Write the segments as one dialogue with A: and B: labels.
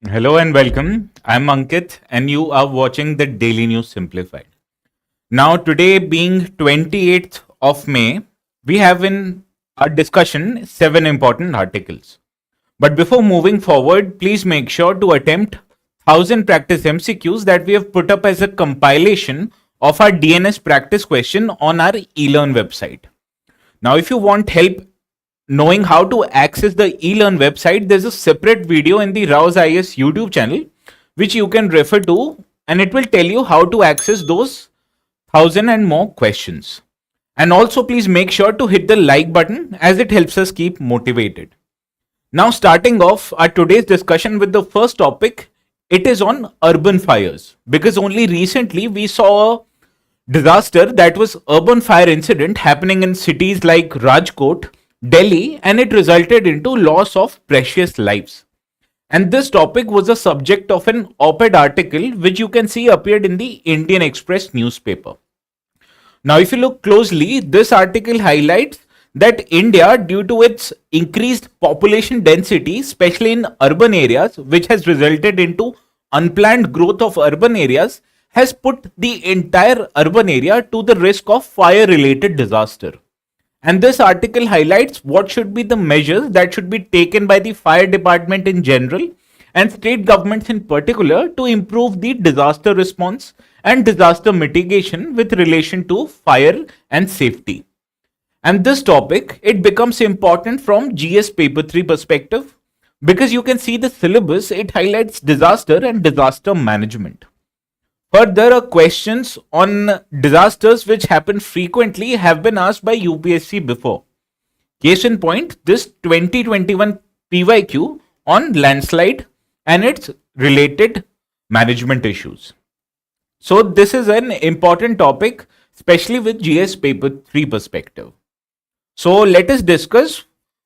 A: Hello and welcome. I'm Ankit and you are watching the Daily News Simplified. Now, today being 28th of May, we have in our discussion 7 important articles. But before moving forward, please make sure to attempt 1000 practice MCQs that we have put up as a compilation of our DNS practice question on our eLearn website. Now, if you want help knowing how to access the eLearn website, there's a separate video in the Raus IAS YouTube channel which you can refer to, and it will tell you how to access those 1000 and more questions. And also please make sure to hit the like button as it helps us keep motivated. Now, starting off our today's discussion with the first topic, it is on urban fires, because only recently we saw a disaster, that was urban fire incident happening in cities like Rajkot, Delhi, and it resulted into loss of precious lives. And this topic was the subject of an op-ed article which you can see appeared in the Indian Express newspaper. Now, if you look closely, this article highlights that India, due to its increased population density, especially in urban areas, which has resulted into unplanned growth of urban areas, has put the entire urban area to the risk of fire-related disaster. And this article highlights what should be the measures that should be taken by the fire department in general and state governments in particular to improve the disaster response and disaster mitigation with relation to fire and safety. And this topic, it becomes important from GS paper 3 perspective, because you can see the syllabus, it highlights disaster and disaster management. Further, questions on disasters which happen frequently have been asked by UPSC before. Case in point, this 2021 PYQ on landslide and its related management issues. So this is an important topic, especially with GS paper 3 perspective. So let us discuss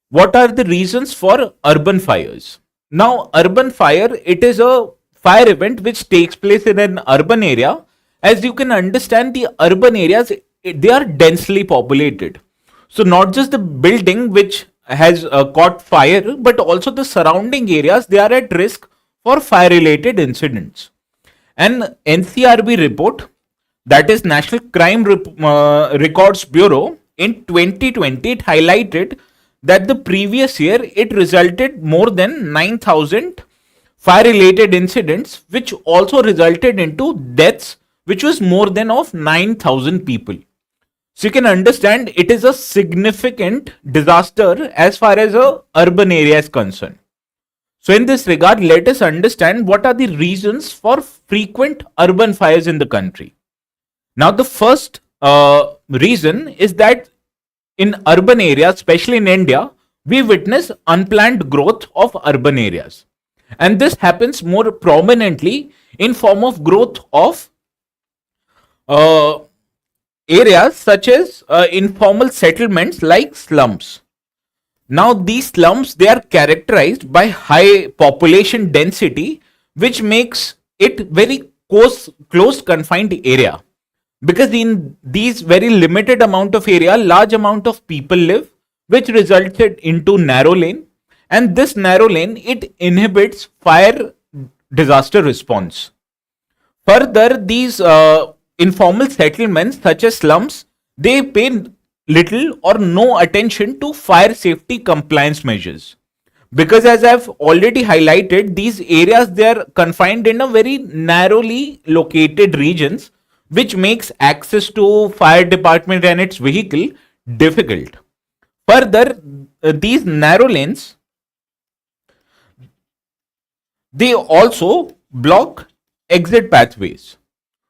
A: what are the reasons for urban fires. Now, urban fire, it is a fire event which takes place in an urban area. As you can understand, the urban areas, they are densely populated. So not just the building which has caught fire, but also the surrounding areas, they are at risk for fire related incidents. An NCRB report, that is National Crime Records Bureau, in 2020 it highlighted that the previous year it resulted more than 9,000 fire related incidents, which also resulted into deaths which was more than of 9,000 people. So you can understand it is a significant disaster as far as a urban area is concerned. So in this regard, let us understand what are the reasons for frequent urban fires in the country. Now, the first reason is that in urban areas, especially in India, we witness unplanned growth of urban areas. And this happens more prominently in form of growth of areas such as informal settlements like slums. Now, these slums, they are characterized by high population density, which makes it very close confined area. Because in these very limited amount of area, large amount of people live, which resulted into narrow lane. And this narrow lane, it inhibits fire disaster response. Further, these informal settlements such as slums, they pay little or no attention to fire safety compliance measures. Because as I've already highlighted, these areas, they are confined in a very narrowly located regions, which makes access to fire department and its vehicle difficult. Further, these narrow lanes, they also block exit pathways.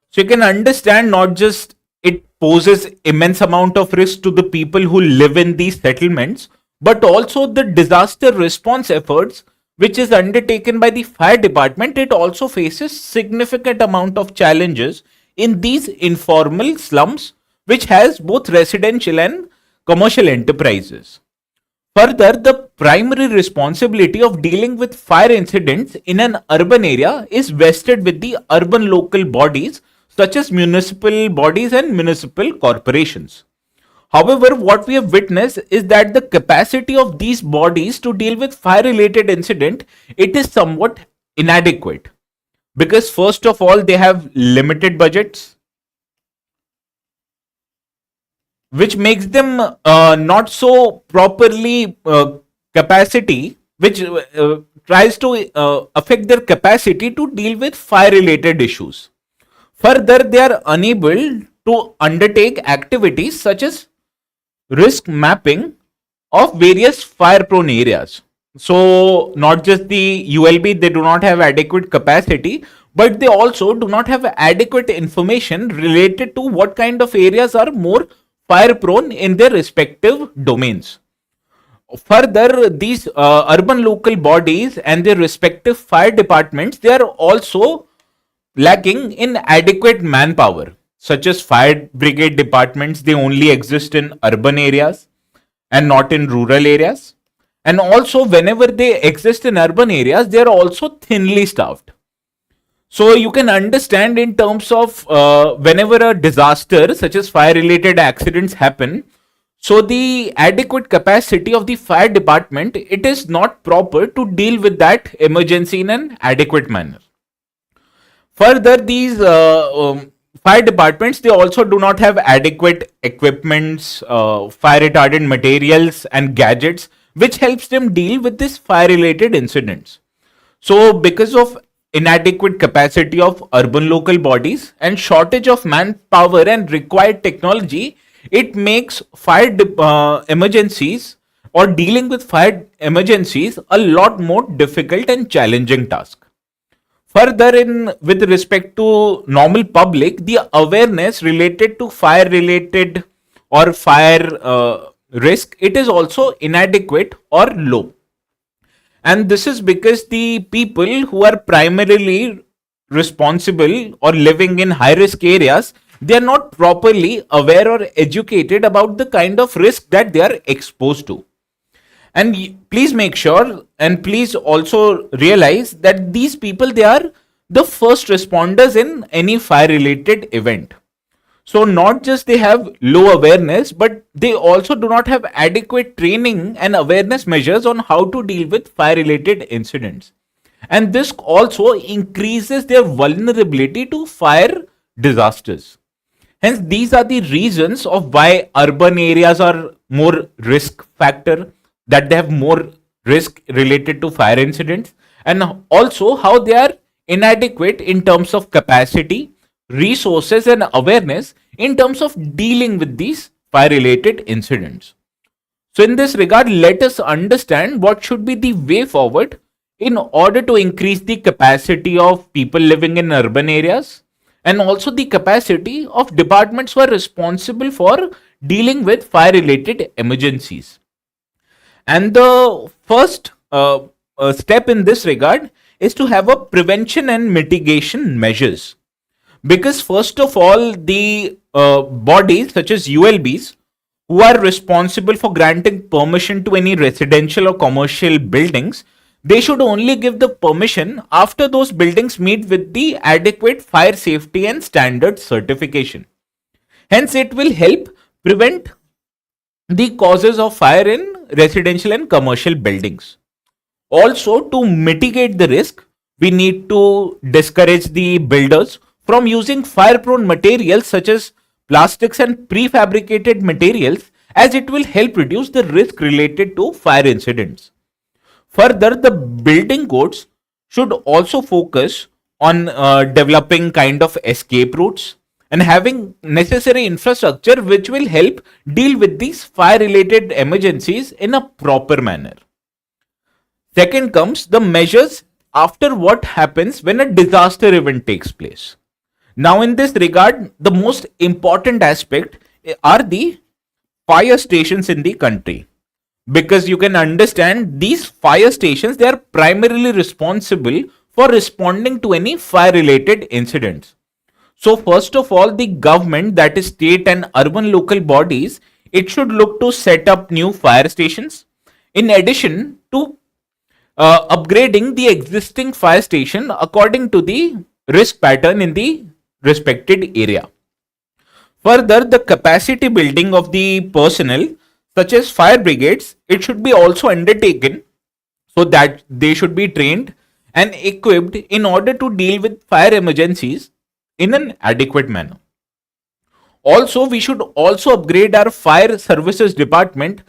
A: So you can understand, not just it poses immense amount of risk to the people who live in these settlements, but also the disaster response efforts which is undertaken by the fire department, it also faces significant amount of challenges in these informal slums, which has both residential and commercial enterprises. Further, the primary responsibility of dealing with fire incidents in an urban area is vested with the urban local bodies such as municipal bodies and municipal corporations. However, what we have witnessed is that the capacity of these bodies to deal with fire related incident, it is somewhat inadequate because first of all they have limited budgets, which makes them not so properly capacity, which tries to affect their capacity to deal with fire related issues. Further, they are unable to undertake activities such as risk mapping of various fire prone areas. So, not just the ULB, they do not have adequate capacity, but they also do not have adequate information related to what kind of areas are more fire prone in their respective domains. Further, these urban local bodies and their respective fire departments, they are also lacking in adequate manpower, such as fire brigade departments, they only exist in urban areas and not in rural areas. And also, whenever they exist in urban areas, they are also thinly staffed. So you can understand in terms of whenever a disaster such as fire related accidents happen, so the adequate capacity of the fire department, it is not proper to deal with that emergency in an adequate manner. Further, these fire departments, they also do not have adequate equipments, fire retardant materials and gadgets which helps them deal with this fire related incidents. So because of inadequate capacity of urban local bodies and shortage of manpower and required technology, it makes fire emergencies or dealing with fire emergencies a lot more difficult and challenging task. Further, in with respect to normal public, the awareness related to fire related or fire risk, it is also inadequate or low. And this is because the people who are primarily responsible or living in high risk areas, they are not properly aware or educated about the kind of risk that they are exposed to. And please make sure and please also realize that these people, they are the first responders in any fire related event. So not just they have low awareness, but they also do not have adequate training and awareness measures on how to deal with fire related incidents. And this also increases their vulnerability to fire disasters. Hence, these are the reasons of why urban areas are more risk factor, that they have more risk related to fire incidents, and also how they are inadequate in terms of capacity, resources, and awareness in terms of dealing with these fire related incidents. So, in this regard, let us understand what should be the way forward in order to increase the capacity of people living in urban areas and also the capacity of departments who are responsible for dealing with fire related emergencies. And the first step in this regard is to have a prevention and mitigation measures. Because first of all, the bodies such as ULBs who are responsible for granting permission to any residential or commercial buildings, they should only give the permission after those buildings meet with the adequate fire safety and standard certification. Hence, it will help prevent the causes of fire in residential and commercial buildings. Also, to mitigate the risk, we need to discourage the builders from using fire prone materials such as plastics and prefabricated materials, as it will help reduce the risk related to fire incidents. Further, the building codes should also focus on developing kind of escape routes and having necessary infrastructure which will help deal with these fire related emergencies in a proper manner. Second comes the measures after what happens when a disaster event takes place. Now, in this regard, the most important aspect are the fire stations in the country, because you can understand these fire stations, they are primarily responsible for responding to any fire related incidents. So first of all, the government, that is state and urban local bodies, it should look to set up new fire stations in addition to upgrading the existing fire station according to the risk pattern in the respected area. Further, the capacity building of the personnel such as fire brigades, it should be also undertaken so that they should be trained and equipped in order to deal with fire emergencies in an adequate manner. Also, we should also upgrade our fire services department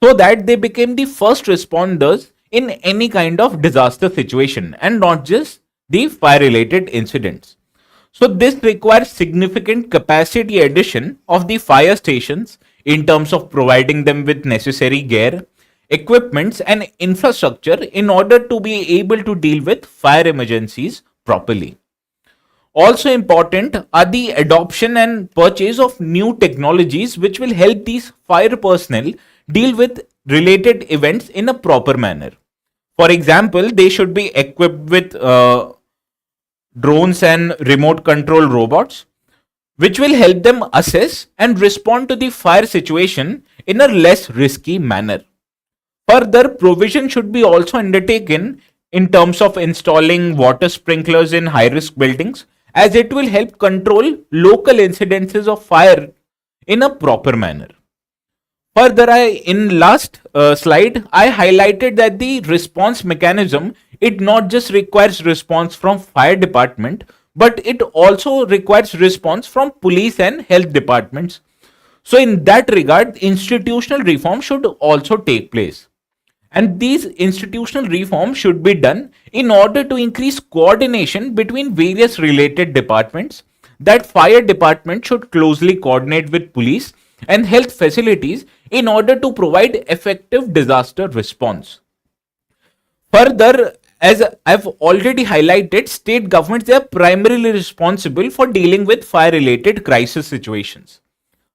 A: so that they become the first responders in any kind of disaster situation and not just the fire related incidents. So this requires significant capacity addition of the fire stations in terms of providing them with necessary gear, equipments and infrastructure in order to be able to deal with fire emergencies properly. Also important are the adoption and purchase of new technologies which will help these fire personnel deal with related events in a proper manner. For example, they should be equipped with drones and remote control robots, which will help them assess and respond to the fire situation in a less risky manner. Further, provision should be also undertaken in terms of installing water sprinklers in high risk buildings, as it will help control local incidences of fire in a proper manner. Further, in last slide, I highlighted that the response mechanism, it not just requires response from fire department, but it also requires response from police and health departments. So in that regard, institutional reform should also take place. And these institutional reforms should be done in order to increase coordination between various related departments. That fire department should closely coordinate with police and health facilities in order to provide effective disaster response. Further, as I've already highlighted, state governments, they are primarily responsible for dealing with fire related crisis situations.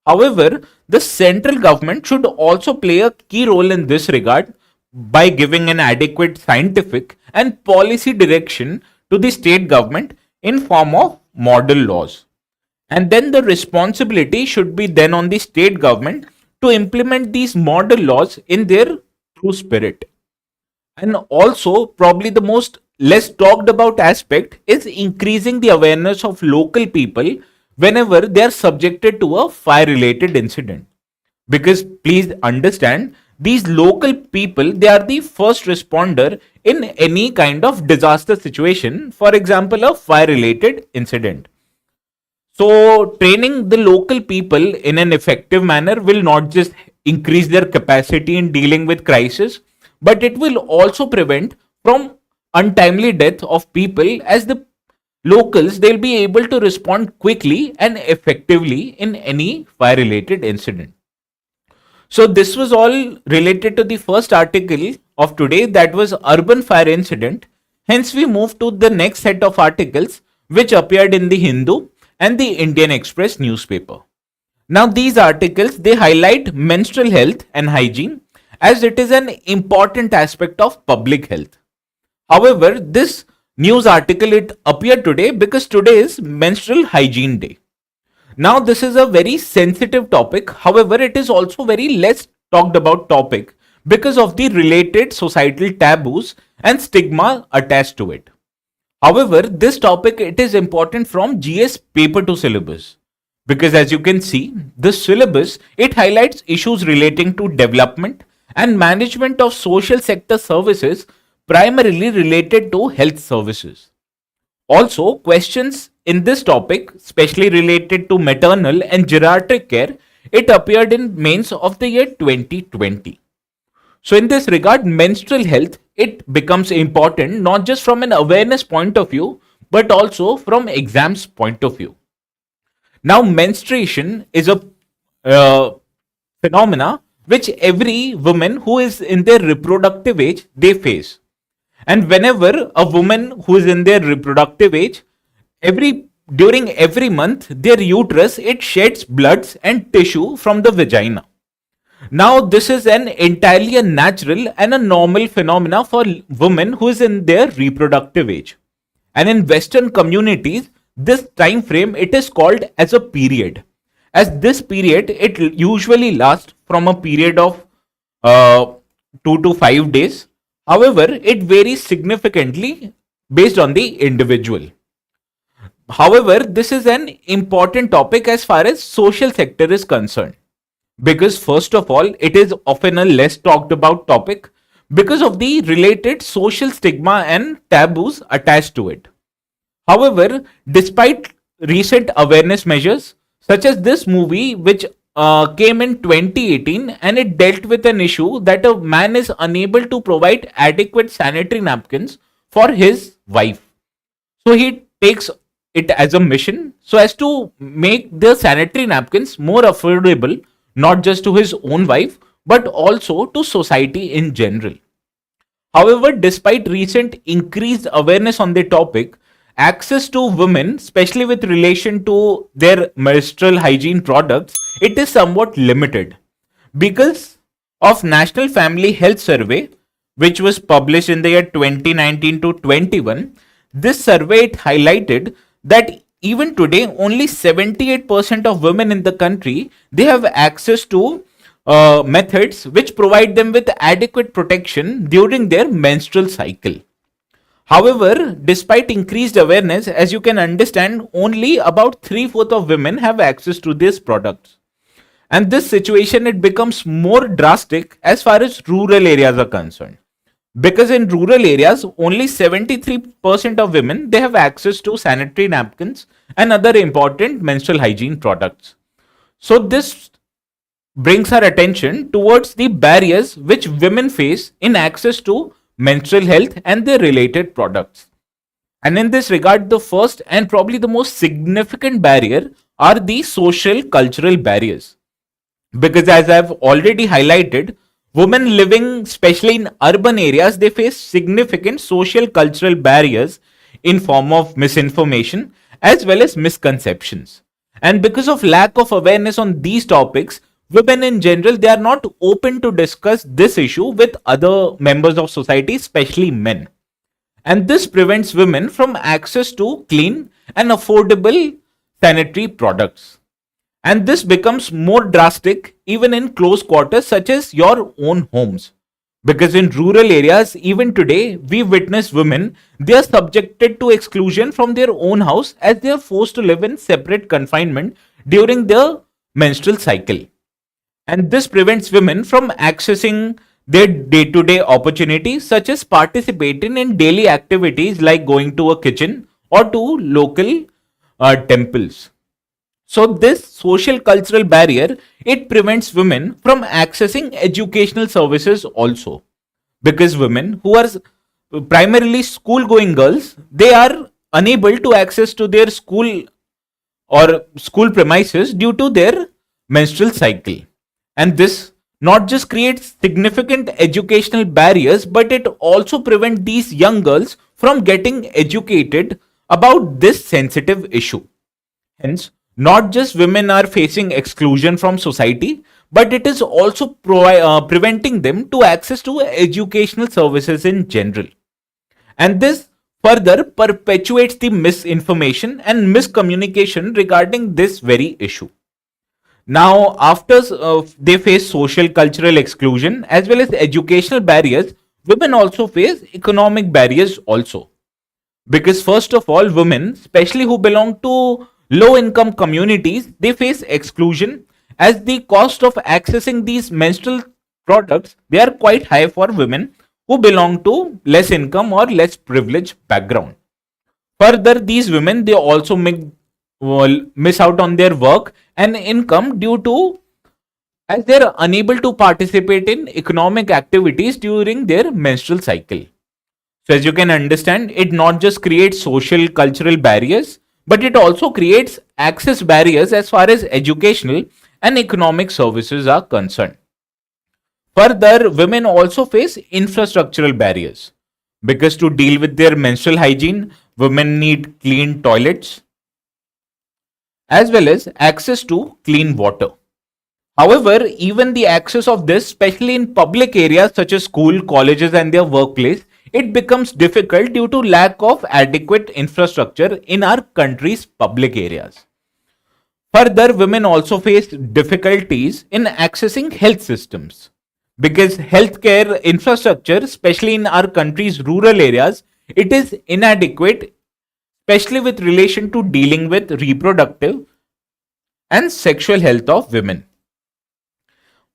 A: However, the central government should also play a key role in this regard by giving an adequate scientific and policy direction to the state government in form of model laws. And then the responsibility should be then on the state government to implement these model laws in their true spirit. And also, probably the most less talked about aspect is increasing the awareness of local people whenever they are subjected to a fire related incident. Because please understand, these local people, they are the first responder in any kind of disaster situation, for example a fire related incident. So training the local people in an effective manner will not just increase their capacity in dealing with crisis, but it will also prevent from untimely death of people, as the locals, they'll be able to respond quickly and effectively in any fire related incident. So this was all related to the first article of today, that was urban fire incident. Hence we move to the next set of articles which appeared in the Hindu and the Indian Express newspaper. Now these articles, they highlight menstrual health and hygiene as it is an important aspect of public health. However, this news article, it appeared today because today is Menstrual Hygiene Day. Now this is a very sensitive topic. However, it is also very less talked about topic because of the related societal taboos and stigma attached to it. However, this topic, it is important from GS paper to syllabus, because as you can see, this syllabus, it highlights issues relating to development and management of social sector services primarily related to health services. Also, questions in this topic, especially related to maternal and geriatric care, it appeared in mains of the year 2020. So in this regard, menstrual health, it becomes important not just from an awareness point of view, but also from exams point of view. Now, menstruation is a phenomena which every woman who is in their reproductive age, they face. And whenever a woman who is in their reproductive age, during every month, their uterus, it sheds bloods and tissue from the vagina. Now this is an entirely a natural and a normal phenomena for women who is in their reproductive age. And in Western communities, this time frame, it is called as a period. As this period, it usually lasts from a period of 2 to 5 days. However, it varies significantly based on the individual. However, this is an important topic as far as social sector is concerned, because first of all, it is often a less talked about topic, because of the related social stigma and taboos attached to it. However, despite recent awareness measures, such as this movie, which came in 2018, and it dealt with an issue that a man is unable to provide adequate sanitary napkins for his wife. So he takes it as a mission so as to make the sanitary napkins more affordable, not just to his own wife, but also to society in general. However, despite recent increased awareness on the topic, access to women, especially with relation to their menstrual hygiene products, it is somewhat limited because of National Family Health Survey, which was published in the year 2019 to 21. This survey it highlighted that even today, only 78% of women in the country they have access to methods which provide them with adequate protection during their menstrual cycle. However, despite increased awareness, as you can understand, only about three-fourths of women have access to these products. And this situation it becomes more drastic as far as rural areas are concerned. Because in rural areas, only 73% of women they have access to sanitary napkins and other important menstrual hygiene products. So this brings our attention towards the barriers which women face in access to menstrual health and their related products. And in this regard, the first and probably the most significant barrier are the social cultural barriers. Because as I've already highlighted, women living especially in urban areas they face significant social cultural barriers in form of misinformation as well as misconceptions. And because of lack of awareness on these topics, women in general they are not open to discuss this issue with other members of society, especially men. And this prevents women from access to clean and affordable sanitary products. And this becomes more drastic even in close quarters such as your own homes. Because in rural areas, even today, we witness women, they are subjected to exclusion from their own house as they are forced to live in separate confinement during their menstrual cycle. And this prevents women from accessing their day-to-day opportunities such as participating in daily activities like going to a kitchen or to local temples. So this social cultural barrier it prevents women from accessing educational services also, because women who are primarily school going girls they are unable to access to their school or school premises due to their menstrual cycle. And this not just creates significant educational barriers, but it also prevents these young girls from getting educated about this sensitive issue. Hence, not just women are facing exclusion from society, but it is also preventing them to access to educational services in general. And this further perpetuates the misinformation and miscommunication regarding this very issue. Now, after they face social cultural exclusion as well as educational barriers, women also face economic barriers also. Because first of all, women, especially who belong to low income communities, they face exclusion as the cost of accessing these menstrual products they are quite high for women who belong to less income or less privileged background. Further, these women they also miss out on their work and income due to as they are unable to participate in economic activities during their menstrual cycle. So as you can understand, it not just creates social cultural barriers, but it also creates access barriers as far as educational and economic services are concerned. Further, women also face infrastructural barriers because to deal with their menstrual hygiene, women need clean toilets as well as access to clean water. However, even the access of this, especially in public areas such as school, colleges, and their workplace, it becomes difficult due to lack of adequate infrastructure in our country's public areas. Further, women also face difficulties in accessing health systems because healthcare infrastructure, especially in our country's rural areas, it is inadequate, especially with relation to dealing with reproductive and sexual health of women.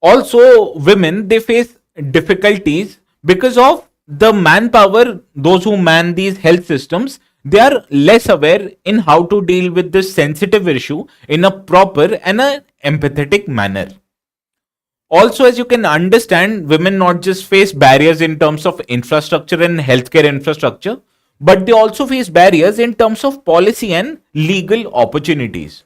A: Also, women they face difficulties because of the manpower, those who man these health systems, they are less aware in how to deal with this sensitive issue in a proper and a empathetic manner. Also, as you can understand, women not just face barriers in terms of infrastructure and healthcare infrastructure, but they also face barriers in terms of policy and legal opportunities.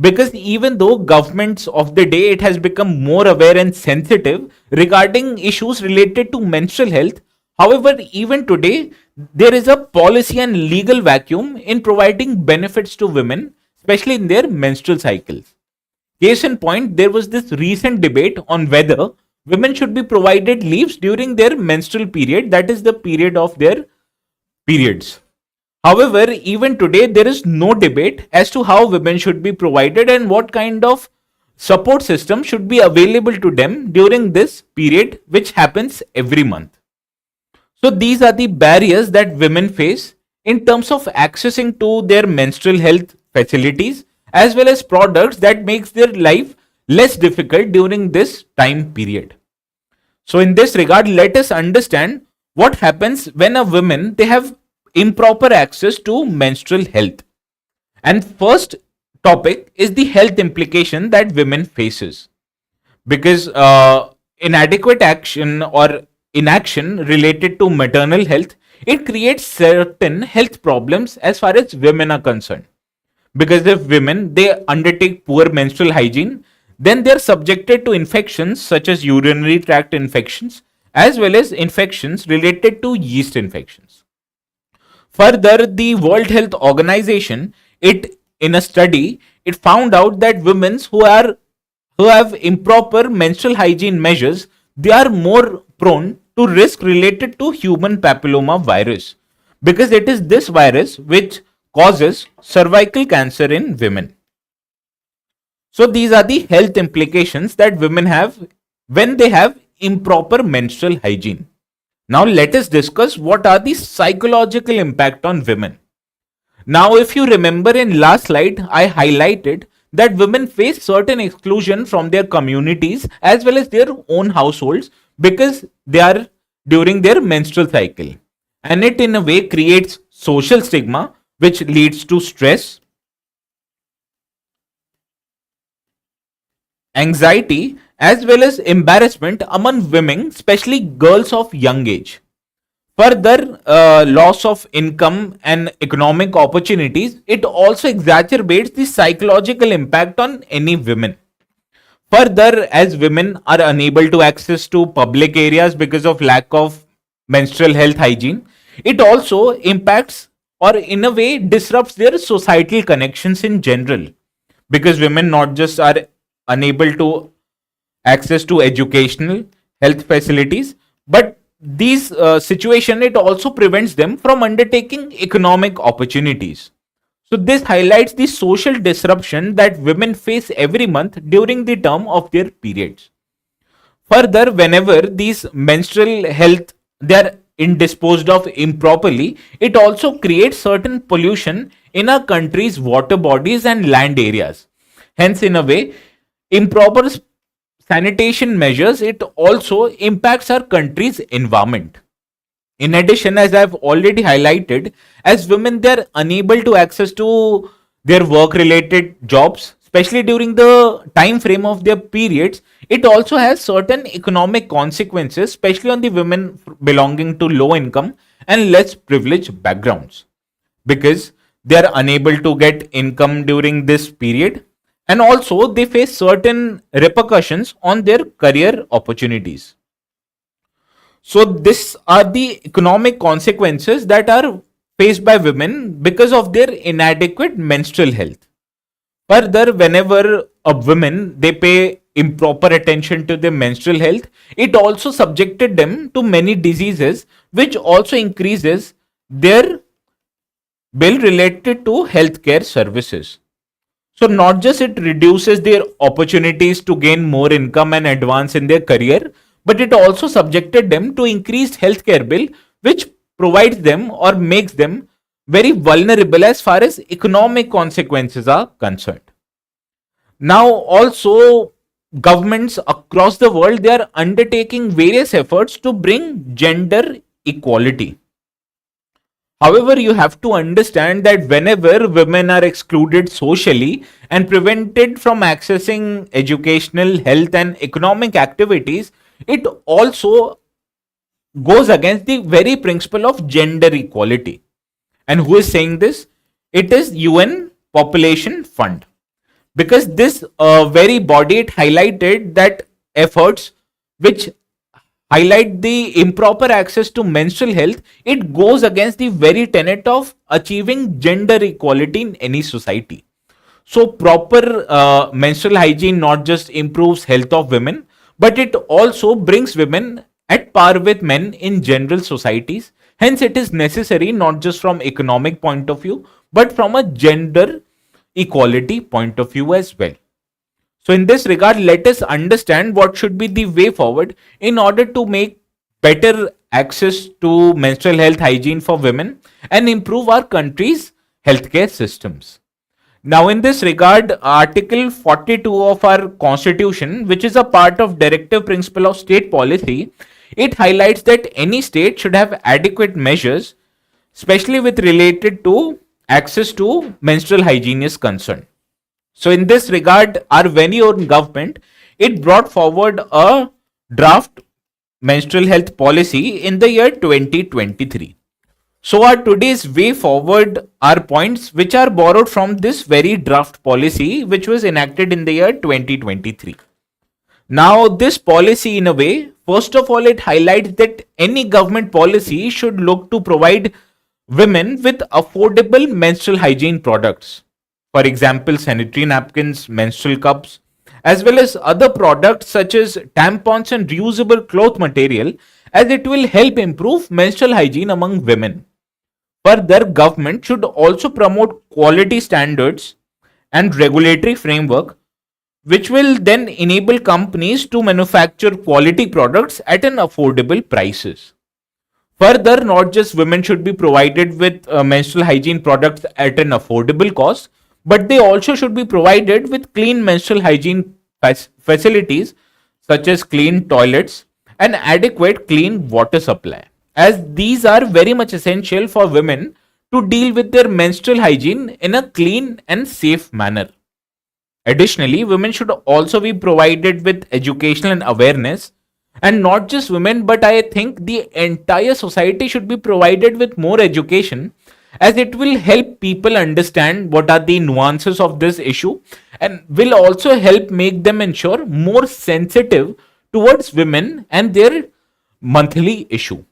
A: Because even though governments of the day, it has become more aware and sensitive regarding issues related to menstrual health, however, even today there is a policy and legal vacuum in providing benefits to women, especially in their menstrual cycles. Case in point, there was this recent debate on whether women should be provided leaves during their menstrual period, that is the period of their periods. However, even today, there is no debate as to how women should be provided and what kind of support system should be available to them during this period, which happens every month. So, these are the barriers that women face in terms of accessing to their menstrual health facilities as well as products that makes their life less difficult during this time period. So, in this regard, let us understand what happens when a woman they have improper access to menstrual health. And first topic is the health implication that women faces, because inadequate action or inaction related to maternal health, it creates certain health problems as far as women are concerned. Because if women they undertake poor menstrual hygiene, then they are subjected to infections such as urinary tract infections as well as infections related to yeast infections. Further, the World Health Organization, it in a study, it found out that women who have improper menstrual hygiene measures, they are more prone to risk related to human papilloma virus, because it is this virus which causes cervical cancer in women. So these are the health implications that women have when they have improper menstrual hygiene. Now let us discuss what are the psychological impact on women. Now if you remember in last slide, I highlighted that women face certain exclusion from their communities as well as their own households because they are during their menstrual cycle. And it in a way creates social stigma which leads to stress, anxiety, as well as embarrassment among women, especially girls of young age. Further, loss of income and economic opportunities, it also exacerbates the psychological impact on any women. Further, as women are unable to access to public areas because of lack of menstrual health hygiene, it also impacts or in a way disrupts their societal connections in general, because women not just are unable to access to educational health facilities, but these situation it also prevents them from undertaking economic opportunities. So this highlights the social disruption that women face every month during the term of their periods. Further, whenever these menstrual health they are indisposed of improperly, it also creates certain pollution in our country's water bodies and land areas. Hence, in a way, improper sanitation measures it also impacts our country's environment. In addition, as I've already highlighted, as women they're unable to access to their work related jobs, especially during the time frame of their periods, it also has certain economic consequences, especially on the women belonging to low income and less privileged backgrounds, because they are unable to get income during this period, and also they face certain repercussions on their career opportunities. So these are the economic consequences that are faced by women because of their inadequate menstrual health. Further, whenever a woman they pay improper attention to their menstrual health, it also subjected them to many diseases, which also increases their bill related to healthcare services. So not just it reduces their opportunities to gain more income and advance in their career, but it also subjected them to increased healthcare bill, which provides them or makes them very vulnerable as far as economic consequences are concerned. Now, also governments across the world, they are undertaking various efforts to bring gender equality. However, you have to understand that whenever women are excluded socially and prevented from accessing educational, health, and economic activities, it also goes against the very principle of gender equality. And who is saying this? It is UN Population Fund. Because this very body, it highlighted that efforts which highlight the improper access to menstrual health, it goes against the very tenet of achieving gender equality in any society. So proper menstrual hygiene not just improves health of women, but it also brings women at par with men in general societies. Hence, it is necessary not just from economic point of view, but from a gender equality point of view as well. So in this regard, let us understand what should be the way forward in order to make better access to menstrual health hygiene for women and improve our country's healthcare systems. Now, in this regard, Article 42 of our Constitution, which is a part of Directive Principle of State Policy, it highlights that any state should have adequate measures, especially with related to access to menstrual hygiene is concerned. So, in this regard, our very own government, it brought forward a draft menstrual health policy in the year 2023. So our today's way forward are points which are borrowed from this very draft policy which was enacted in the year 2023. Now this policy, in a way, first of all, it highlights that any government policy should look to provide women with affordable menstrual hygiene products. For example, sanitary napkins, menstrual cups, as well as other products such as tampons and reusable cloth material, as it will help improve menstrual hygiene among women. Further, government should also promote quality standards and regulatory framework which will then enable companies to manufacture quality products at an affordable prices. Further, not just women should be provided with menstrual hygiene products at an affordable cost, but they also should be provided with clean menstrual hygiene facilities such as clean toilets and adequate clean water supply, as these are very much essential for women to deal with their menstrual hygiene in a clean and safe manner. Additionally, women should also be provided with educational and awareness, and not just women, but I think the entire society should be provided with more education, as it will help people understand what are the nuances of this issue and will also help make them ensure more sensitive towards women and their monthly issue.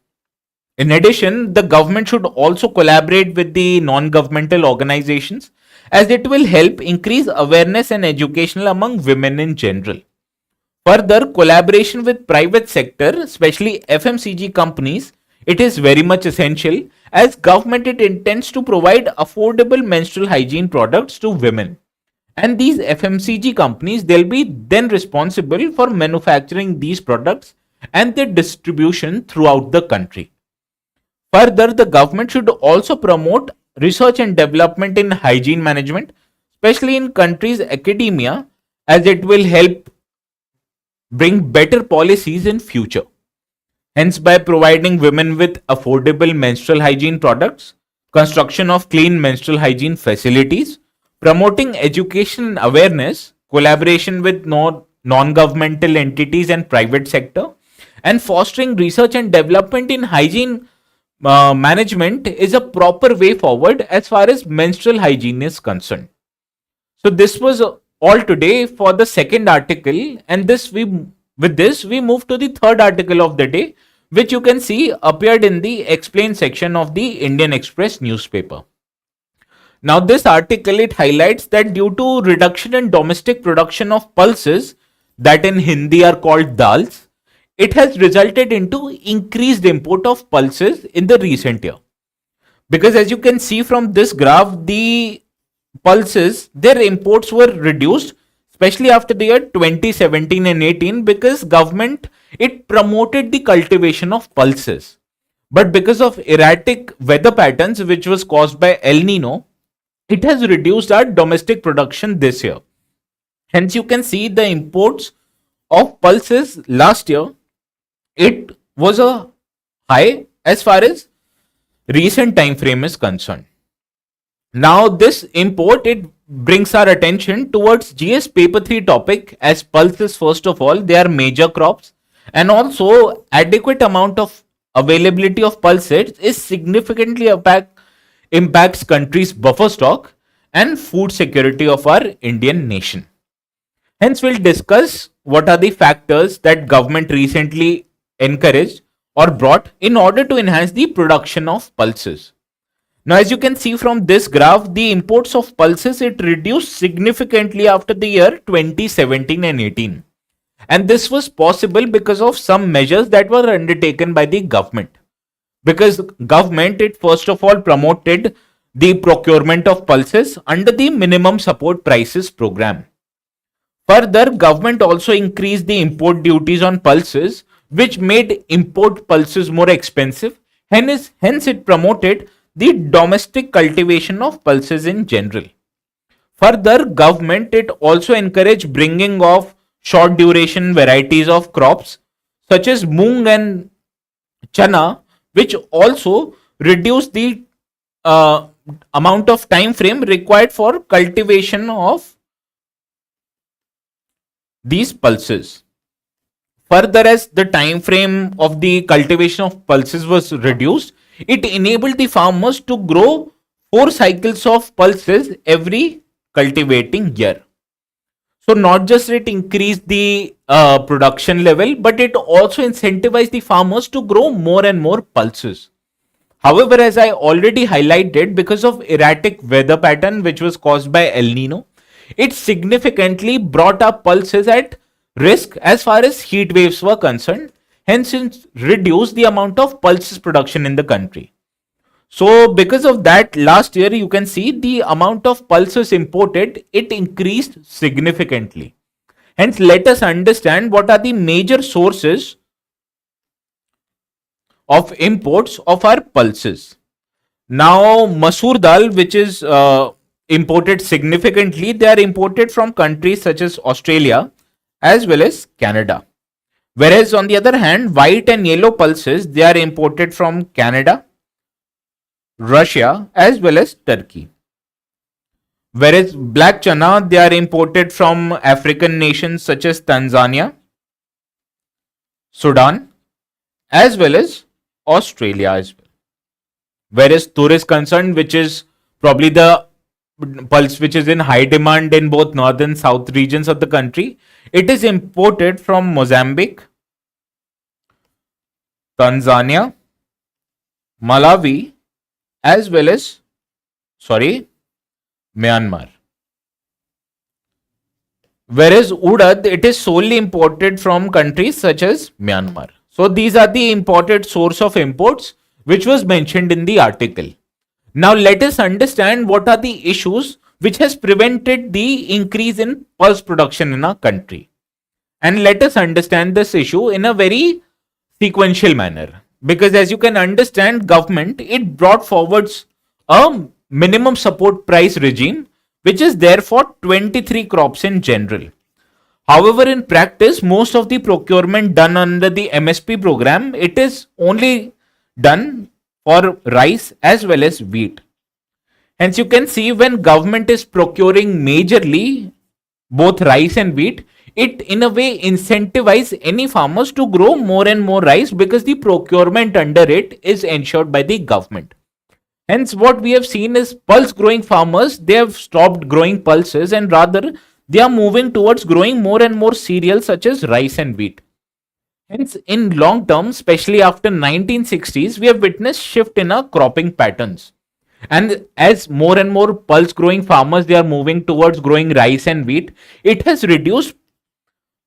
A: In addition, the government should also collaborate with the non-governmental organizations, as it will help increase awareness and education among women in general. Further, collaboration with private sector, especially FMCG companies, it is very much essential, as government it intends to provide affordable menstrual hygiene products to women. And these FMCG companies, they'll be then responsible for manufacturing these products and their distribution throughout the country. Further, the government should also promote research and development in hygiene management, especially in countries' academia, as it will help bring better policies in future. Hence, by providing women with affordable menstrual hygiene products, construction of clean menstrual hygiene facilities, promoting education and awareness, collaboration with non-governmental entities and private sector, and fostering research and development in hygiene management is a proper way forward as far as menstrual hygiene is concerned. So this was all today for the second article, and with this we move to the third article of the day, which you can see appeared in the explain section of the Indian Express newspaper. Now this article, it highlights that due to reduction in domestic production of pulses, that in Hindi are called dals, it has resulted into increased import of pulses in the recent year. Because as you can see from this graph, the pulses, their imports were reduced, especially after the year 2017 and 18, because government, it promoted the cultivation of pulses. But because of erratic weather patterns, which was caused by El Nino, it has reduced our domestic production this year. Hence, you can see the imports of pulses last year, it was a high as far as recent time frame is concerned. Now this import, it brings our attention towards GS paper 3 topic, as pulses, first of all, they are major crops, and also adequate amount of availability of pulses is significantly impacts country's buffer stock and food security of our Indian nation. Hence, we'll discuss what are the factors that government recently encouraged or brought in order to enhance the production of pulses. Now, as you can see from this graph, the imports of pulses, it reduced significantly after the year 2017 and 18. And this was possible because of some measures that were undertaken by the government. Because government, it first of all promoted the procurement of pulses under the minimum support prices program. Further, government also increased the import duties on pulses, which made import pulses more expensive. Hence it promoted the domestic cultivation of pulses in general. Further, government, it also encouraged bringing of short duration varieties of crops such as moong and chana, which also reduce the amount of time frame required for cultivation of these pulses. Further, as the time frame of the cultivation of pulses was reduced, it enabled the farmers to grow 4 cycles of pulses every cultivating year. So not just it increased the production level, but it also incentivized the farmers to grow more and more pulses. However, as I already highlighted, because of erratic weather pattern which was caused by El Nino, it significantly brought up pulses at risk as far as heat waves were concerned. Hence, it reduced the amount of pulses production in the country. So, because of that, last year you can see the amount of pulses imported, it increased significantly. Hence, let us understand what are the major sources of imports of our pulses. Now, masoor dal, which is imported significantly, they are imported from countries such as Australia as well as Canada. Whereas on the other hand, white and yellow pulses, they are imported from Canada, Russia as well as Turkey. Whereas black chana, they are imported from African nations such as Tanzania, Sudan as well as Australia as well. Whereas tur is concerned, which is probably the pulse which is in high demand in both north and south regions of the country, it is imported from Mozambique, Tanzania, Malawi as well as Myanmar. Whereas urad, it is solely imported from countries such as Myanmar. So these are the imported source of imports which was mentioned in the article. Now let us understand what are the issues which has prevented the increase in pulse production in our country. And let us understand this issue in a very sequential manner. Because as you can understand, government, it brought forwards a minimum support price regime which is there for 23 crops in general. However, in practice, most of the procurement done under the MSP program, it is only done for rice as well as wheat. Hence, you can see when government is procuring majorly both rice and wheat, it in a way incentivizes any farmers to grow more and more rice because the procurement under it is ensured by the government. Hence, what we have seen is pulse growing farmers, they have stopped growing pulses and rather they are moving towards growing more and more cereals such as rice and wheat. Hence, in long term, especially after 1960s, we have witnessed shift in our cropping patterns. And as more and more pulse growing farmers, they are moving towards growing rice and wheat, it has reduced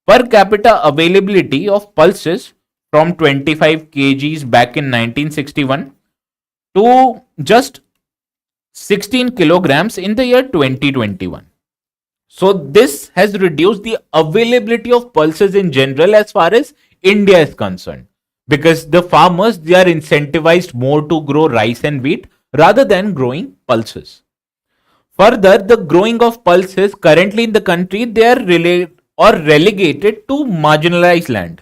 A: per capita availability of pulses from 25 kgs back in 1961 to just 16 kilograms in the year 2021. So this has reduced the availability of pulses in general as far as India is concerned, because the farmers, they are incentivized more to grow rice and wheat rather than growing pulses. Further, the growing of pulses currently in the country, they are or relegated to marginalized land.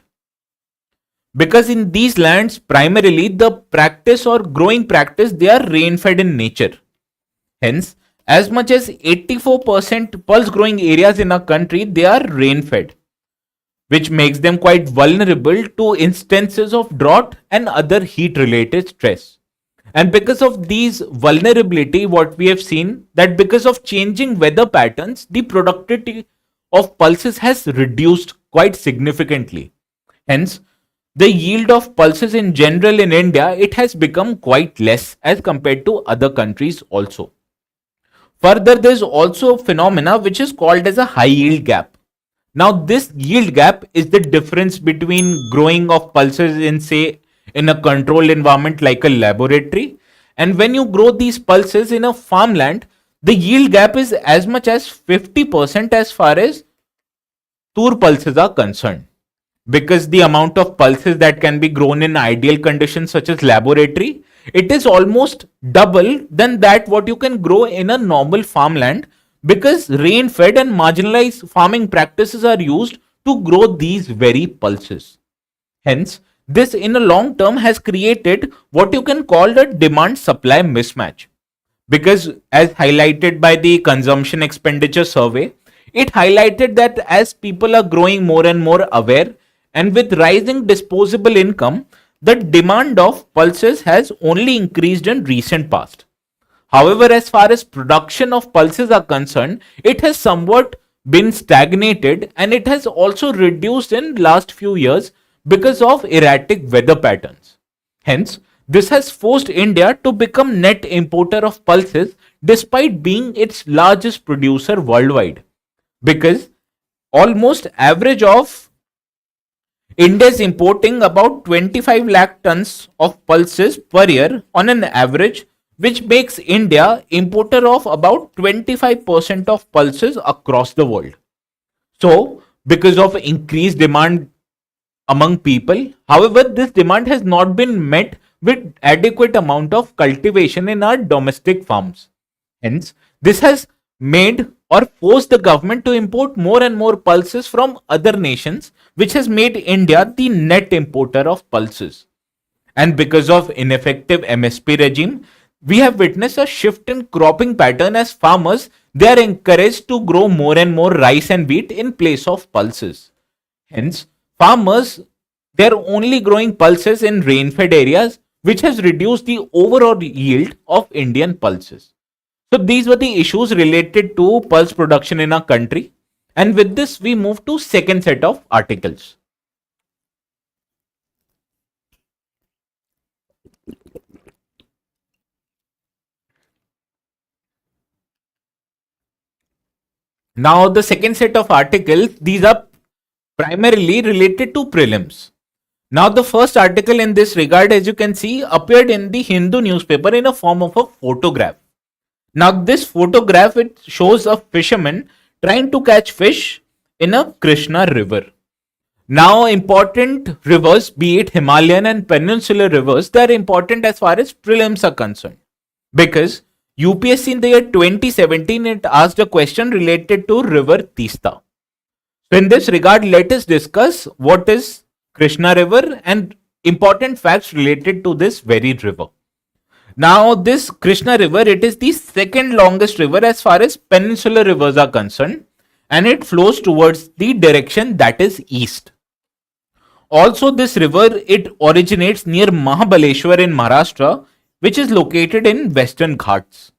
A: Because in these lands, primarily the practice or growing practice, they are rain fed in nature. Hence, as much as 84% pulse growing areas in our country, they are rain fed, which makes them quite vulnerable to instances of drought and other heat related stress. And because of these vulnerability, what we have seen that because of changing weather patterns, the productivity of pulses has reduced quite significantly. Hence, the yield of pulses in general in India, it has become quite less as compared to other countries also. Further, there is also a phenomena which is called as a high yield gap. Now, this yield gap is the difference between growing of pulses in, say, in a controlled environment like a laboratory, and when you grow these pulses in a farmland, the yield gap is as much as 50% as far as tur pulses are concerned. Because the amount of pulses that can be grown in ideal conditions such as laboratory, it is almost double than that what you can grow in a normal farmland, because rain fed and marginalized farming practices are used to grow these very pulses. Hence, this in a long term has created what you can call a demand supply mismatch. Because as highlighted by the consumption expenditure survey, it highlighted that as people are growing more and more aware, and with rising disposable income, the demand of pulses has only increased in recent past. However, as far as production of pulses are concerned, it has somewhat been stagnated, and it has also reduced in last few years because of erratic weather patterns. Hence, this has forced India to become net importer of pulses despite being its largest producer worldwide. Because almost average of India is importing about 25 lakh tons of pulses per year on an average, which makes India importer of about 25% of pulses across the world. So, because of increased demand among people, however, this demand has not been met with adequate amount of cultivation in our domestic farms. Hence, this has made or forced the government to import more and more pulses from other nations, which has made India the net importer of pulses. And because of ineffective MSP regime, we have witnessed a shift in cropping pattern as farmers, they are encouraged to grow more and more rice and wheat in place of pulses. Hence, farmers, they are only growing pulses in rain-fed areas, which has reduced the overall yield of Indian pulses. So these were the issues related to pulse production in our country. And with this, we move to second set of articles. Now, the second set of articles, these are primarily related to prelims. Now, the first article in this regard, as you can see, appeared in the Hindu newspaper in a form of a photograph. Now, this photograph, it shows a fisherman trying to catch fish in a Krishna river. Now, important rivers, be it Himalayan and peninsular rivers, they are important as far as prelims are concerned. Because UPSC in the year 2017, it asked a question related to river Tista. So, in this regard, let us discuss what is Krishna river and important facts related to this very river. Now, this Krishna river, it is the second longest river as far as peninsular rivers are concerned, and it flows towards the direction that is east. Also, this river, it originates near Mahabaleshwar in Maharashtra, which is located in Western Ghats.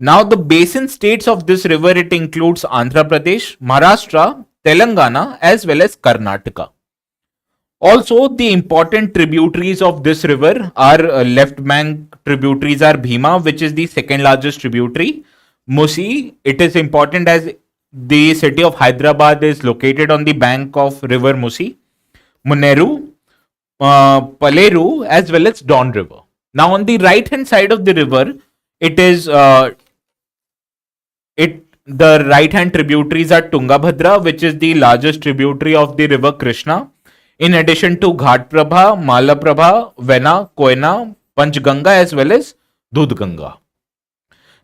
A: Now, the basin states of this river, it includes Andhra Pradesh, Maharashtra, Telangana, as well as Karnataka. Also, the important tributaries of this river are left bank tributaries are Bhima, which is the second largest tributary. Musi, it is important as the city of Hyderabad is located on the bank of river Musi. Muneru, Paleru, as well as Don River. Now, on the right hand side of the river, it is the right hand tributaries are Tungabhadra, which is the largest tributary of the river Krishna. In addition to Ghatprabha, Malaprabha, Vena, Koyna, Panchganga, as well as Dudhganga.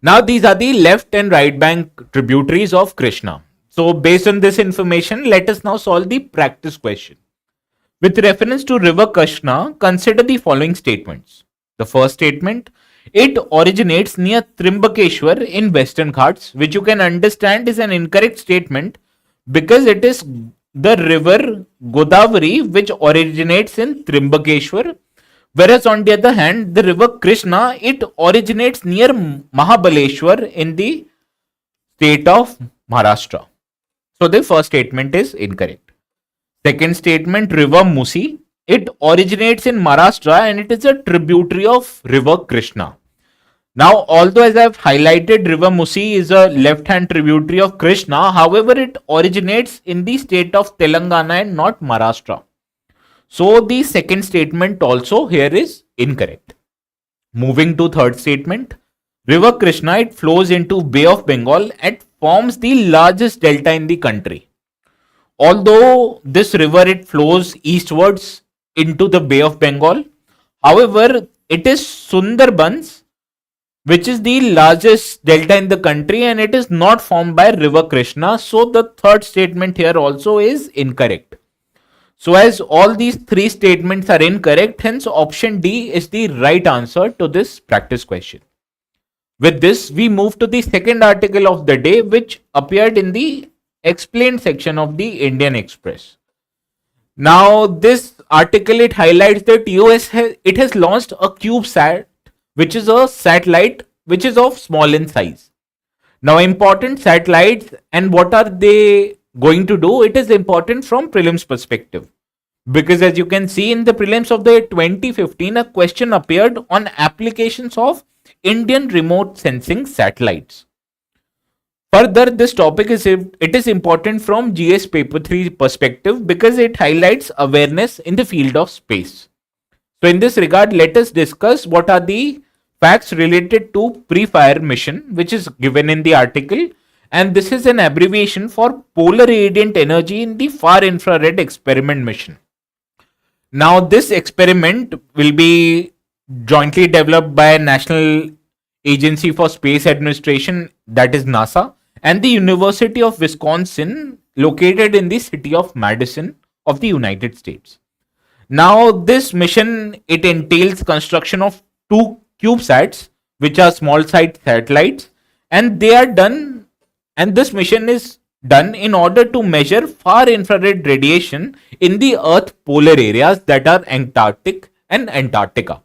A: Now, these are the left and right bank tributaries of Krishna. So based on this information, let us now solve the practice question. With reference to river Krishna, consider the following statements. The first statement, it originates near Trimbakeshwar in Western Ghats, which you can understand is an incorrect statement because it is the river Godavari which originates in Trimbakeshwar, whereas on the other hand, the river Krishna, it originates near Mahabaleshwar in the state of Maharashtra. So the first statement is incorrect. Second statement, river Musi, it originates in Maharashtra and it is a tributary of river Krishna. Now, although as I have highlighted, river Musi is a left-hand tributary of Krishna, however, it originates in the state of Telangana and not Maharashtra. So the second statement also here is incorrect. Moving to third statement, river Krishna, it flows into Bay of Bengal and forms the largest delta in the country. Although this river, it flows eastwards into the Bay of Bengal, however, it is Sundarbans which is the largest delta in the country and it is not formed by river Krishna. So the third statement here also is incorrect. So as all these three statements are incorrect, hence option D is the right answer to this practice question. With this, we move to the second article of the day, which appeared in the explained section of the Indian Express. Now, this article, it highlights that it has launched a CubeSate, which is a satellite which is of small in size. Now, important satellites and what are they going to do? It is important from prelims perspective. Because as you can see in the prelims of the 2015, a question appeared on applications of Indian remote sensing satellites. Further, this topic is important from GS paper 3 perspective because it highlights awareness in the field of space. So in this regard, let us discuss what are the facts related to PREFIRE mission, which is given in the article, and this is an abbreviation for Polar Radiant Energy in the Far Infrared Experiment mission. Now, this experiment will be jointly developed by National Agency for Space Administration, that is NASA, and the University of Wisconsin, located in the city of Madison of the United States. Now, this mission, it entails construction of two CubeSats, which are small site satellites, and they are done, and this mission is done in order to measure far infrared radiation in the Earth polar areas that are Arctic and Antarctica.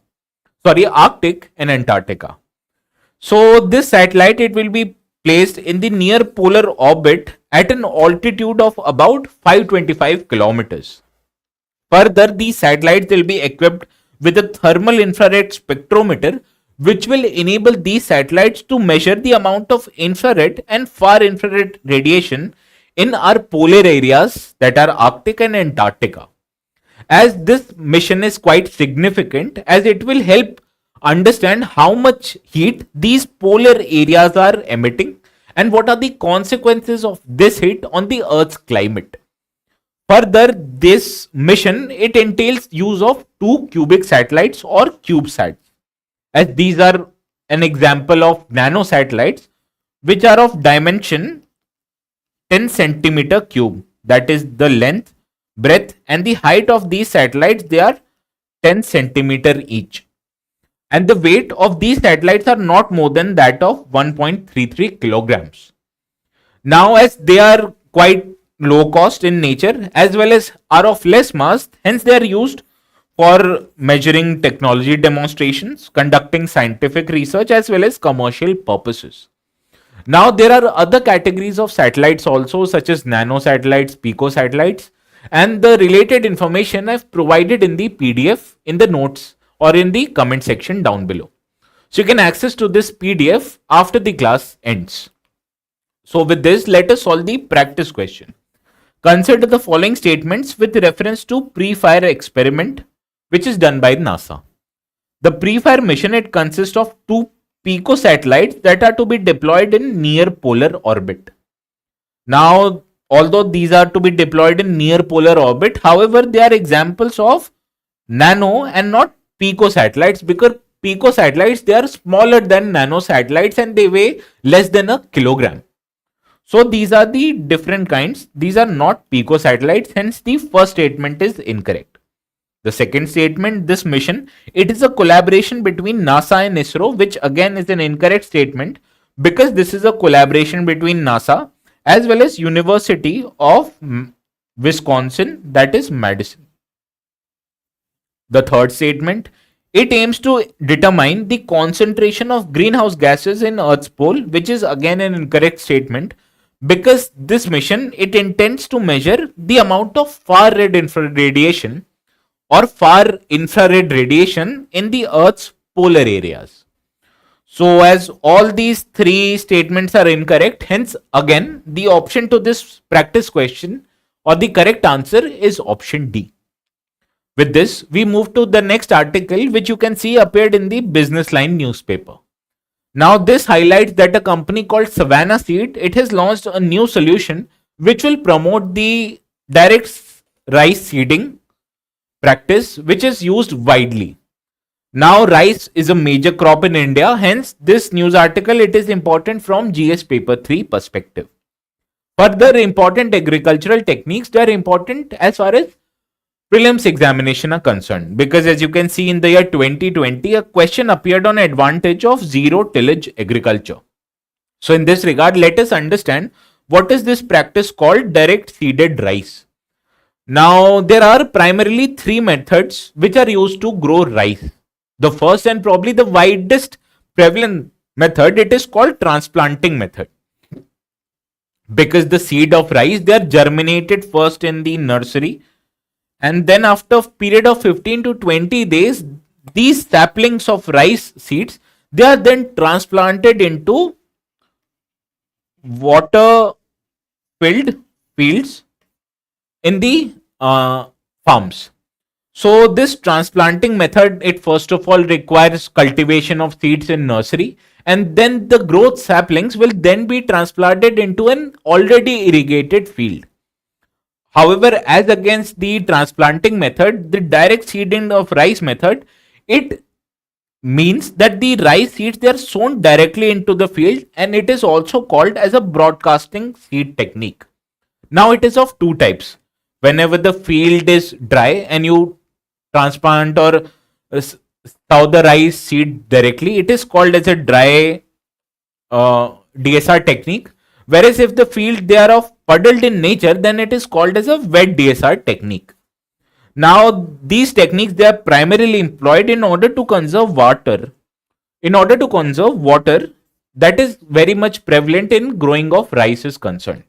A: So this satellite, it will be placed in the near polar orbit at an altitude of about 525 kilometers. Further, these satellites will be equipped with a thermal infrared spectrometer, which will enable these satellites to measure the amount of infrared and far infrared radiation in our polar areas that are Arctic and Antarctica. As this mission is quite significant, as it will help understand how much heat these polar areas are emitting and what are the consequences of this heat on the Earth's climate. Further, this mission, it entails use of two cubic satellites or CubeSats, as these are an example of nanosatellites which are of dimension 10 centimeter cube, that is the length, breadth and the height of these satellites, they are 10 centimeter each, and the weight of these satellites are not more than that of 1.33 kilograms. Now, as they are quite low cost in nature as well as are of less mass, hence they are used for measuring technology demonstrations, conducting scientific research as well as commercial purposes. Now, there are other categories of satellites also, such as nanosatellites, picosatellites, and the related information I've provided in the PDF in the notes or in the comment section down below. So you can access to this PDF after the class ends. So with this, let us solve the practice question. Consider the following statements with reference to PREFIRE experiment, which is done by NASA. The PREFIRE mission, it consists of two picosatellites that are to be deployed in near polar orbit. Now, although these are to be deployed in near polar orbit, however, they are examples of nano and not picosatellites, because picosatellites, they are smaller than nanosatellites and they weigh less than a kilogram. So these are the different kinds. These are not pico satellites, hence the first statement is incorrect. The second statement, this mission, it is a collaboration between NASA and ISRO, which again is an incorrect statement because this is a collaboration between NASA as well as University of Wisconsin, that is Madison. The third statement, it aims to determine the concentration of greenhouse gases in Earth's pole, which is again an incorrect statement because this mission, it intends to measure the amount of far red infrared radiation or far infrared radiation in the Earth's polar areas. So as all these three statements are incorrect, hence again the option to this practice question or the correct answer is option D. With this, we move to the next article, which you can see appeared in the Business Line newspaper. Now this highlights that a company called Savannah Seed, it has launched a new solution which will promote the direct rice seeding practice, which is used widely. Now rice is a major crop in India, hence this news article, it is important from GS paper 3 perspective. Further important agricultural techniques, they are important as far as prelims examination are concerned, because as you can see in the year 2020, a question appeared on advantage of zero tillage agriculture. So in this regard, let us understand what is this practice called direct seeded rice. Now there are primarily three methods which are used to grow rice. The first and probably the widest prevalent method, it is called transplanting method, because the seed of rice, they are germinated first in the nursery, and then after a period of 15 to 20 days, these saplings of rice seeds, they are then transplanted into water filled fields in the farms. So this transplanting method, it first of all requires cultivation of seeds in nursery, and then the growth saplings will then be transplanted into an already irrigated field. However, as against the transplanting method, the direct seeding of rice method, it means that the rice seeds, they are sown directly into the field, and it is also called as a broadcasting seed technique. Now it is of two types. Whenever the field is dry and you transplant or sow the rice seed directly, it is called as a dry DSR technique. Whereas if the field, they are of puddled in nature, then it is called as a wet DSR technique. Now these techniques, they are primarily employed in order to conserve water. That is very much prevalent in growing of rice is concerned.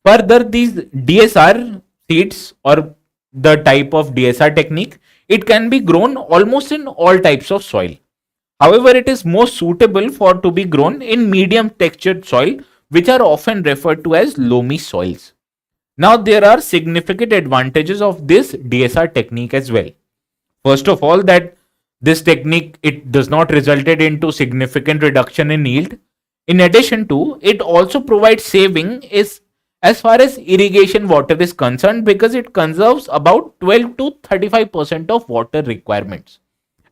A: Further, these DSR seeds or the type of DSR technique, it can be grown almost in all types of soil. However, it is most suitable for to be grown in medium textured soil, which are often referred to as loamy soils. Now there are significant advantages of this DSR technique as well. First of all, that this technique, it does not resulted into significant reduction in yield. In addition to, it also provides saving is as far as irrigation water is concerned, because it conserves about 12 to 35% of water requirements.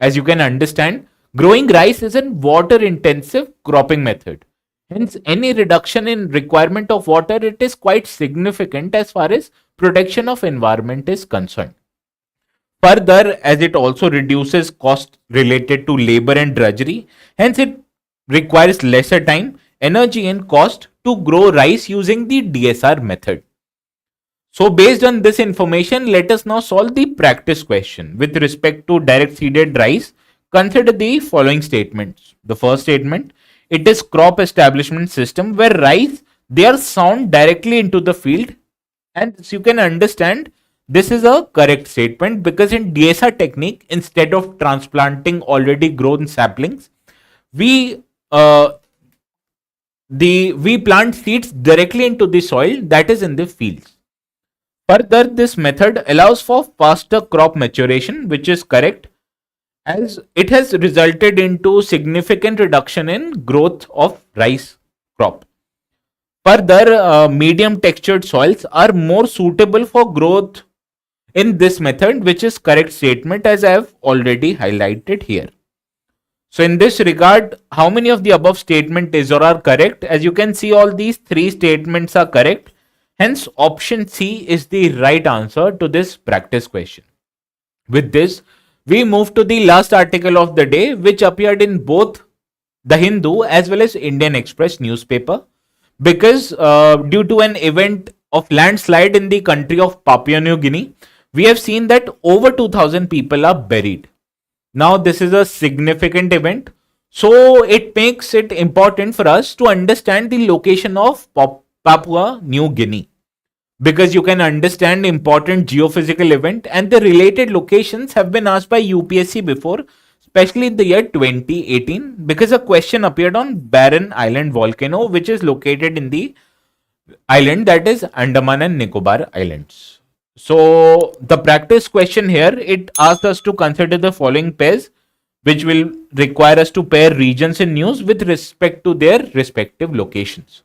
A: As you can understand, growing rice is a water intensive cropping method. Hence, any reduction in requirement of water, it is quite significant as far as protection of environment is concerned. Further, as it also reduces cost related to labor and drudgery, hence it requires lesser time, energy and cost to grow rice using the DSR method. So based on this information, let us now solve the practice question. With respect to direct seeded rice, consider the following statements. The first statement, it is crop establishment system where rice, they are sown directly into the field, and as you can understand, this is a correct statement, because in DSR technique, instead of transplanting already grown saplings, we plant seeds directly into the soil, that is in the fields. Further, this method allows for faster crop maturation, which is correct, as it has resulted into significant reduction in growth of rice crop. Further, medium textured soils are more suitable for growth in this method, which is correct statement, as I have already highlighted here. So in this regard, how many of the above statement is or are correct? As you can see, all these three statements are correct. Hence, option C is the right answer to this practice question. With this, we move to the last article of the day, which appeared in both the Hindu as well as Indian Express newspaper, because due to an event of landslide in the country of Papua New Guinea, we have seen that over 2000 people are buried. Now, this is a significant event, so it makes it important for us to understand the location of Papua New Guinea, because you can understand important geophysical event and the related locations have been asked by UPSC before, especially in the year 2018, because a question appeared on Barren Island volcano, which is located in the island that is Andaman and Nicobar Islands. So the practice question here, it asks us to consider the following pairs, which will require us to pair regions in news with respect to their respective locations.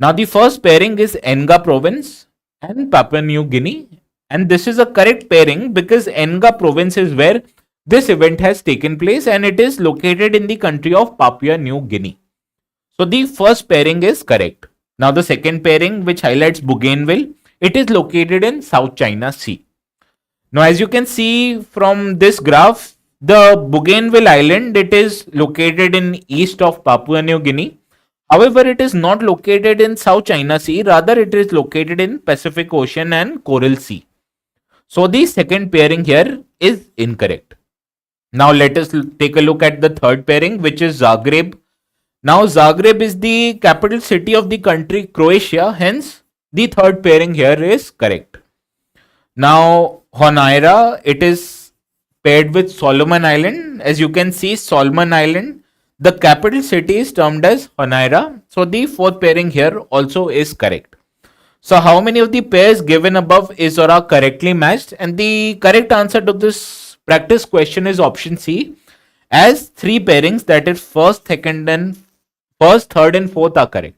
A: Now the first pairing is Enga province and Papua New Guinea, and this is a correct pairing because Enga province is where this event has taken place and it is located in the country of Papua New Guinea. So the first pairing is correct. Now the second pairing, which highlights Bougainville, it is located in South China Sea. Now as you can see from this graph, the Bougainville Island, it is located in east of Papua New Guinea. However, it is not located in South China Sea, rather it is located in Pacific Ocean and Coral Sea. So the second pairing here is incorrect. Now let us take a look at the third pairing, which is Zagreb. Now Zagreb is the capital city of the country Croatia, hence the third pairing here is correct. Now Honiara, it is paired with Solomon Island. As you can see, Solomon Island, the capital city is termed as Honiara. So the fourth pairing here also is correct. So how many of the pairs given above is or are correctly matched? And the correct answer to this practice question is option C, as three pairings, that is first, third and fourth are correct.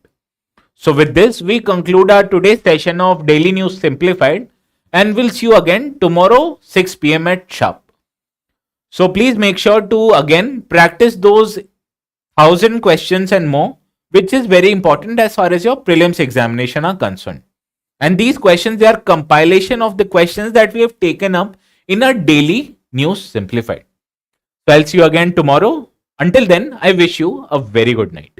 A: So with this, we conclude our today's session of Daily News Simplified, and we'll see you again tomorrow 6 p.m. at sharp. So please make sure to again practice those 1000 questions and more, which is very important as far as your prelims examination are concerned. And these questions, they are compilation of the questions that we have taken up in our Daily News Simplified. So I'll see you again tomorrow. Until then, I wish you a very good night.